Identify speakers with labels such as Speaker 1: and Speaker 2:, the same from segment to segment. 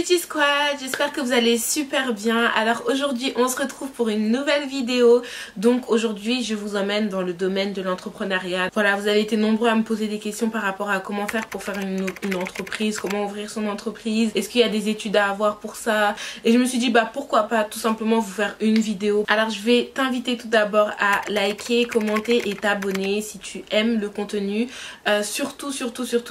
Speaker 1: Beauty Squad, j'espère que vous allez super bien. Alors aujourd'hui on se retrouve pour une nouvelle vidéo. Donc aujourd'hui je vous emmène dans le domaine de l'entrepreneuriat. Voilà, vous avez été nombreux à me poser des questions par rapport à comment faire pour faire une entreprise, comment ouvrir son entreprise, est-ce qu'il y a des études à avoir pour ça. Et je me suis dit bah pourquoi pas tout simplement vous faire une vidéo. Alors je vais t'inviter tout d'abord à liker, commenter et t'abonner si tu aimes le contenu. Surtout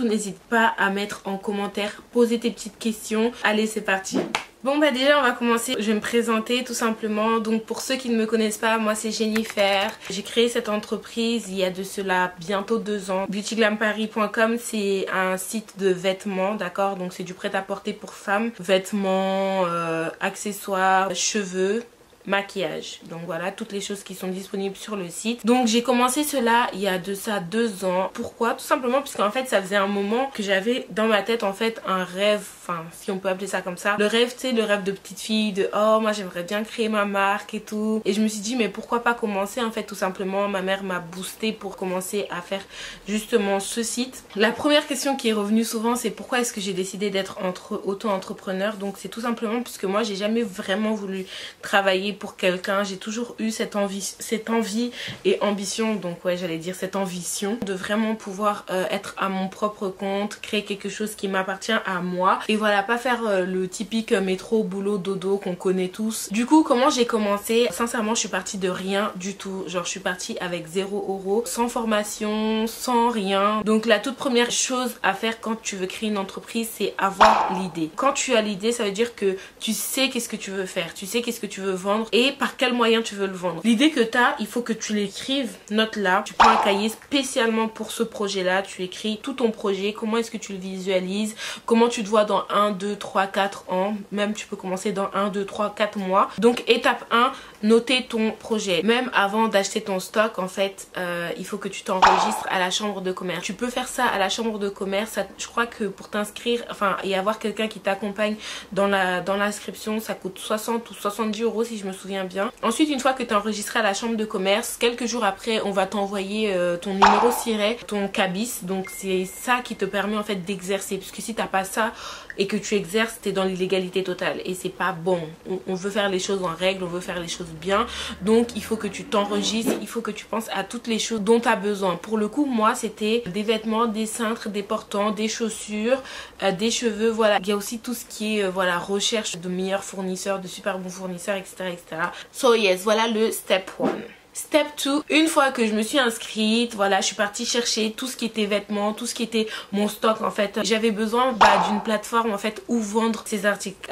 Speaker 1: n'hésite pas à mettre en commentaire, poser tes petites questions. Allez, c'est parti. Bon bah déjà on va commencer, je vais me présenter tout simplement. Donc pour ceux qui ne me connaissent pas, moi c'est Jennifer. J'ai créé cette entreprise il y a de cela bientôt 2 ans. Beautyglamparis.com, c'est un site de vêtements, d'accord. Donc c'est du prêt-à-porter pour femmes, vêtements, accessoires, cheveux, maquillage. Donc voilà, toutes les choses qui sont disponibles sur le site. Donc j'ai commencé cela il y a de ça 2 ans. Pourquoi? Tout simplement parce qu'en fait ça faisait un moment que j'avais dans ma tête en fait un rêve, enfin si on peut appeler ça comme ça. Le rêve, tu sais, le rêve de petite fille, de oh moi j'aimerais bien créer ma marque et tout. Et je me suis dit mais pourquoi pas commencer en fait tout simplement. Ma mère m'a boosté pour commencer à faire justement ce site. La première question qui est revenue souvent c'est pourquoi est-ce que j'ai décidé d'être auto-entrepreneur. Donc c'est tout simplement parce que moi j'ai jamais vraiment voulu travailler pour quelqu'un, j'ai toujours eu cette envie et ambition, donc ouais j'allais dire cette ambition de vraiment pouvoir être à mon propre compte, créer quelque chose qui m'appartient à moi et voilà, pas faire le typique métro boulot dodo qu'on connaît tous. Du coup comment j'ai commencé? Sincèrement je suis partie de rien du tout, genre je suis partie avec 0 €, sans formation, sans rien. Donc la toute première chose à faire quand tu veux créer une entreprise c'est avoir l'idée. Quand tu as l'idée ça veut dire que tu sais qu'est-ce que tu veux faire, tu sais qu'est-ce que tu veux vendre et par quel moyen tu veux le vendre. L'idée que tu as, il faut que tu l'écrives, note là. Tu prends un cahier spécialement pour ce projet là, tu écris tout ton projet, comment est-ce que tu le visualises, comment tu te vois dans 1, 2, 3, 4 ans, même tu peux commencer dans 1, 2, 3, 4 mois. Donc étape 1, noter ton projet. Même avant d'acheter ton stock en fait, il faut que tu t'enregistres à la chambre de commerce. Tu peux faire ça à la chambre de commerce, je crois que pour t'inscrire, enfin et avoir quelqu'un qui t'accompagne dans l'inscription, ça coûte 60 ou 70 € si je me souviens bien. Ensuite une fois que tu es enregistré à la chambre de commerce, quelques jours après on va t'envoyer ton numéro SIRET, ton cabis. Donc c'est ça qui te permet en fait d'exercer, puisque si t'as pas ça et que tu exerces, t'es dans l'illégalité totale et c'est pas bon. On veut faire les choses en règle, on veut faire les choses bien, donc il faut que tu t'enregistres, il faut que tu penses à toutes les choses dont tu as besoin. Pour le coup moi c'était des vêtements, des cintres, des portants, des chaussures, des cheveux, voilà. Il y a aussi tout ce qui est voilà, recherche de meilleurs fournisseurs, de super bons fournisseurs, etc. So yes, voilà le step 1. Step 2, une fois que je me suis inscrite, voilà, je suis partie chercher tout ce qui était vêtements, tout ce qui était mon stock en fait. J'avais besoin d'une plateforme en fait où vendre ces articles.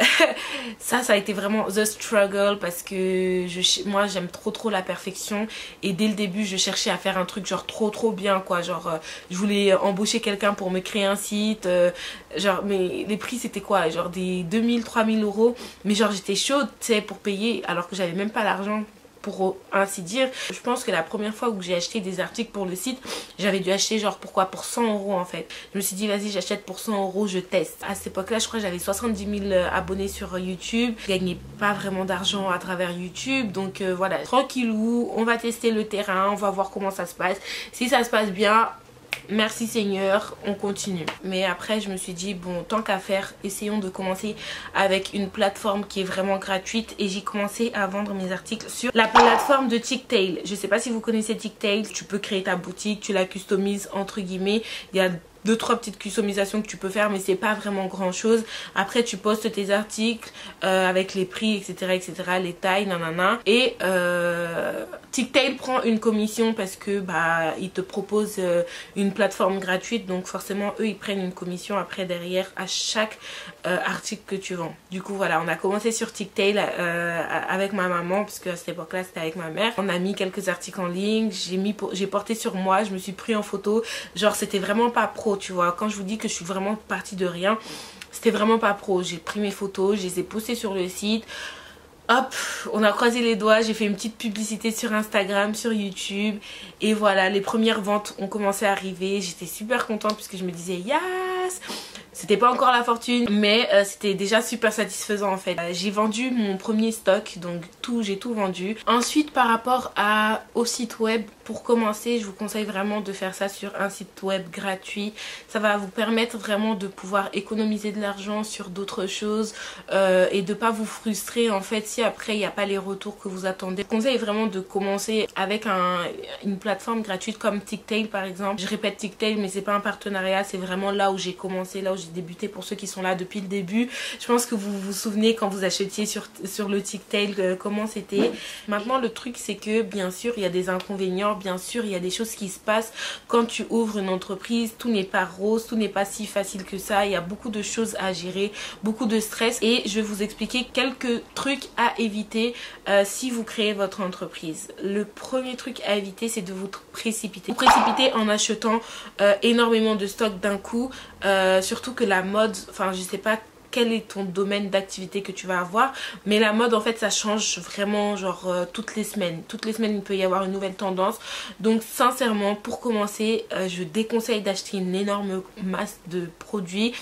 Speaker 1: Ça a été vraiment the struggle parce que moi j'aime trop la perfection et dès le début je cherchais à faire un truc genre trop bien quoi. Genre je voulais embaucher quelqu'un pour me créer un site, genre mais les prix c'était quoi? Genre des 2000, 3000 €, mais genre j'étais chaude tu sais pour payer alors que j'avais même pas l'argent pour ainsi dire. Je pense que la première fois où j'ai acheté des articles pour le site, j'avais dû acheter genre pourquoi pour 100 € en fait. Je me suis dit vas-y j'achète pour 100 €, je teste. À cette époque là je crois que j'avais 70 000 abonnés sur YouTube. Je gagnais pas vraiment d'argent à travers YouTube, donc voilà, tranquillou, on va tester le terrain, on va voir comment ça se passe. Si ça se passe bien, merci Seigneur, on continue. Mais après je me suis dit bon, tant qu'à faire, essayons de commencer avec une plateforme qui est vraiment gratuite. Et j'ai commencé à vendre mes articles sur la plateforme de TikTale. Je sais pas si vous connaissez TikTale. Tu peux créer ta boutique, tu la customises entre guillemets. Il y a 2-3 petites customisations que tu peux faire mais c'est pas vraiment grand chose. Après tu postes tes articles avec les prix etc, les tailles nanana. Et TikTale prend une commission parce que bah ils te proposent une plateforme gratuite, donc forcément eux ils prennent une commission après derrière à chaque article que tu vends. Du coup voilà, on a commencé sur TikTale avec ma maman, parce que à cette époque là c'était avec ma mère. On a mis quelques articles en ligne, j'ai porté sur moi, je me suis pris en photo, genre c'était vraiment pas pro tu vois. Quand je vous dis que je suis vraiment partie de rien, c'était vraiment pas pro. J'ai pris mes photos, je les ai postées sur le site. Hop, on a croisé les doigts, j'ai fait une petite publicité sur Instagram, sur YouTube. Et voilà, les premières ventes ont commencé à arriver. J'étais super contente puisque je me disais yes. C'était pas encore la fortune, mais c'était déjà super satisfaisant en fait. J'ai vendu mon premier stock, donc j'ai tout vendu. Ensuite par rapport au site web, pour commencer, je vous conseille vraiment de faire ça sur un site web gratuit. Ça va vous permettre vraiment de pouvoir économiser de l'argent sur d'autres choses et de pas vous frustrer en fait si après il n'y a pas les retours que vous attendez. Je vous conseille vraiment de commencer avec une plateforme gratuite comme TickTale par exemple. Je répète TickTale, mais c'est pas un partenariat, c'est vraiment là où j'ai commencé, là où j'ai débuté. Pour ceux qui sont là depuis le début, je pense que vous vous souvenez quand vous achetiez sur le TickTale comment c'était. Maintenant le truc c'est que bien sûr il y a des inconvénients, bien sûr il y a des choses qui se passent quand tu ouvres une entreprise. Tout n'est pas rose, tout n'est pas si facile que ça, il y a beaucoup de choses à gérer, beaucoup de stress, et je vais vous expliquer quelques trucs à éviter si vous créez votre entreprise. Le premier truc à éviter, c'est de vous précipiter. Vous précipiter en achetant énormément de stock d'un coup, surtout que la mode, enfin je sais pas quel est ton domaine d'activité que tu vas avoir, mais la mode en fait ça change vraiment genre toutes les semaines il peut y avoir une nouvelle tendance. Donc sincèrement pour commencer je déconseille d'acheter une énorme masse de produits.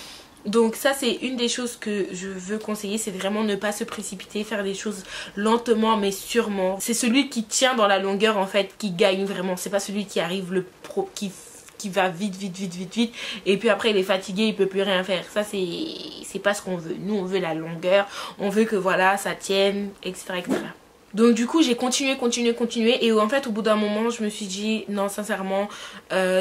Speaker 1: Donc ça c'est une des choses que je veux conseiller, c'est vraiment ne pas se précipiter, faire des choses lentement mais sûrement. C'est celui qui tient dans la longueur en fait qui gagne vraiment, c'est pas celui qui arrive qui va vite et puis après il est fatigué, il peut plus rien faire. Ça c'est pas ce qu'on veut. Nous on veut la longueur, on veut que voilà ça tienne, etc. Donc du coup j'ai continué et en fait au bout d'un moment je me suis dit non sincèrement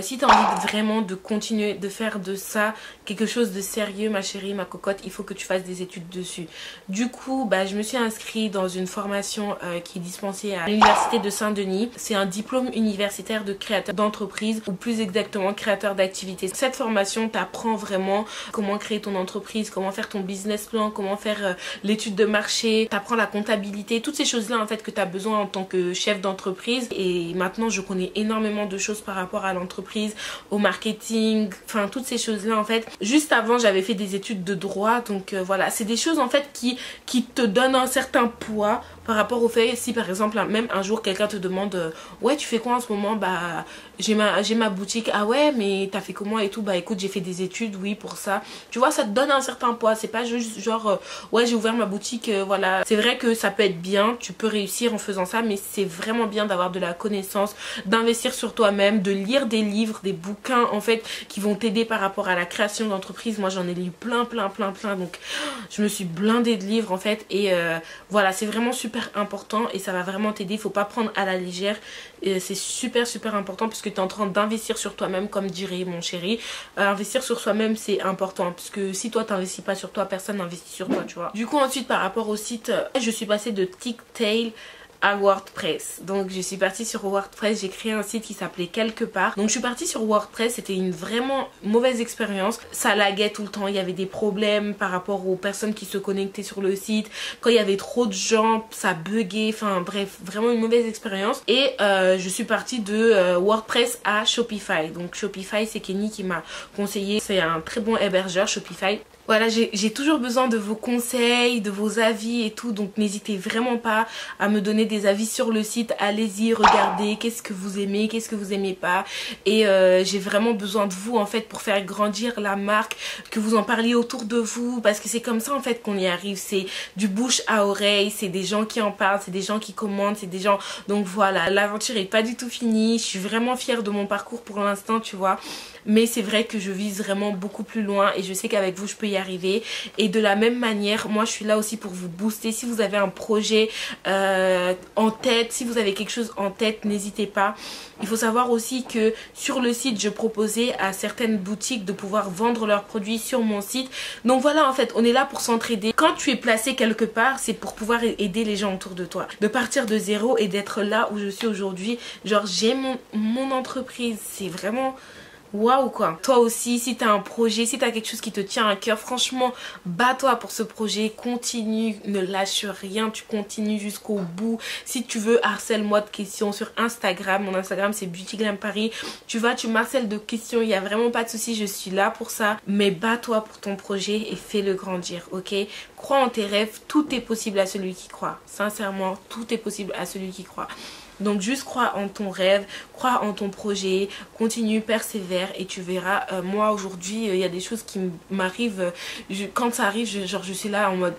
Speaker 1: si tu as envie vraiment de continuer de faire de ça quelque chose de sérieux ma chérie, ma cocotte, il faut que tu fasses des études dessus. Du coup je me suis inscrite dans une formation qui est dispensée à l'université de Saint-Denis. C'est un diplôme universitaire de créateur d'entreprise, ou plus exactement créateur d'activité. Cette formation t'apprend vraiment comment créer ton entreprise, comment faire ton business plan, comment faire l'étude de marché, t'apprends la comptabilité, toutes ces choses là en fait que tu as besoin en tant que chef d'entreprise. Et maintenant je connais énormément de choses par rapport à l'entreprise, au marketing, enfin toutes ces choses là en fait. Juste avant j'avais fait des études de droit, donc voilà, c'est des choses en fait qui te donnent un certain poids par rapport au fait si par exemple même un jour quelqu'un te demande ouais tu fais quoi en ce moment, bah j'ai ma boutique, ah ouais mais t'as fait comment et tout, bah écoute j'ai fait des études, oui pour ça, tu vois, ça te donne un certain poids. C'est pas juste genre ouais j'ai ouvert ma boutique, voilà. C'est vrai que ça peut être bien, tu peux réussir en faisant ça, mais c'est vraiment bien d'avoir de la connaissance, d'investir sur toi-même, de lire des livres, des bouquins en fait qui vont t'aider par rapport à la création d'entreprise. Moi j'en ai lu plein, donc je me suis blindée de livres en fait, et voilà, c'est vraiment super important et ça va vraiment t'aider. Il faut pas prendre à la légère, c'est super important puisque tu es en train d'investir sur toi-même, comme dirait mon chéri. Investir sur soi-même c'est important, puisque si toi t'investis pas sur toi, personne n'investit sur toi, tu vois. Du coup ensuite par rapport au site, je suis passée de TickTale à WordPress. Donc je suis partie sur WordPress, j'ai créé un site qui s'appelait Quelque part. Donc je suis partie sur WordPress, c'était une vraiment mauvaise expérience. Ça laguait tout le temps, il y avait des problèmes par rapport aux personnes qui se connectaient sur le site. Quand il y avait trop de gens, ça buguait, enfin bref, vraiment une mauvaise expérience. Et je suis partie de WordPress à Shopify. Donc Shopify, c'est Kenny qui m'a conseillé, c'est un très bon hébergeur Shopify. Voilà, j'ai toujours besoin de vos conseils, de vos avis et tout, donc n'hésitez vraiment pas à me donner des avis sur le site. Allez-y, regardez, qu'est-ce que vous aimez, qu'est-ce que vous aimez pas, et j'ai vraiment besoin de vous en fait pour faire grandir la marque, que vous en parliez autour de vous, parce que c'est comme ça en fait qu'on y arrive, c'est du bouche à oreille, c'est des gens qui en parlent, c'est des gens qui commandent, c'est des gens, donc voilà, l'aventure est pas du tout finie. Je suis vraiment fière de mon parcours pour l'instant, tu vois, mais c'est vrai que je vise vraiment beaucoup plus loin et je sais qu'avec vous je peux y arriver. Et de la même manière, moi je suis là aussi pour vous booster. Si vous avez un projet en tête, si vous avez quelque chose en tête, n'hésitez pas. Il faut savoir aussi que sur le site je proposais à certaines boutiques de pouvoir vendre leurs produits sur mon site. Donc voilà, en fait on est là pour s'entraider. Quand tu es placé quelque part, c'est pour pouvoir aider les gens autour de toi, de partir de zéro et d'être là où je suis aujourd'hui. Genre j'ai mon entreprise, c'est vraiment waouh quoi. Toi aussi, si t'as un projet, si t'as quelque chose qui te tient à cœur, franchement bats-toi pour ce projet, continue, ne lâche rien, tu continues jusqu'au bout. Si tu veux, harcèle-moi de questions sur Instagram. Mon Instagram c'est Beauty Glam Paris. Tu m'harcèles de questions, il n'y a vraiment pas de souci, je suis là pour ça. Mais bats-toi pour ton projet et fais-le grandir, ok? Crois en tes rêves, tout est possible à celui qui croit. Sincèrement, tout est possible à celui qui croit. Donc juste crois en ton rêve, crois en ton projet, continue, persévère et tu verras. Moi aujourd'hui il y a des choses qui m'arrivent, quand ça arrive je suis là en mode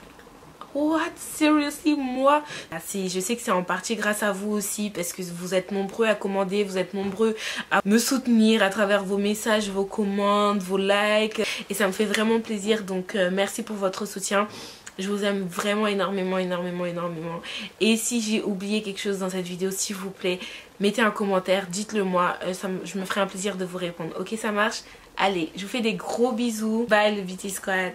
Speaker 1: what, seriously, moi? Je sais que c'est en partie grâce à vous aussi parce que vous êtes nombreux à commander, vous êtes nombreux à me soutenir à travers vos messages, vos commandes, vos likes et ça me fait vraiment plaisir, donc merci pour votre soutien. Je vous aime vraiment énormément, énormément, énormément. Et si j'ai oublié quelque chose dans cette vidéo, s'il vous plaît, mettez un commentaire, dites-le moi. Je me ferai un plaisir de vous répondre. Ok, ça marche? Allez, je vous fais des gros bisous. Bye le Beauty Squad.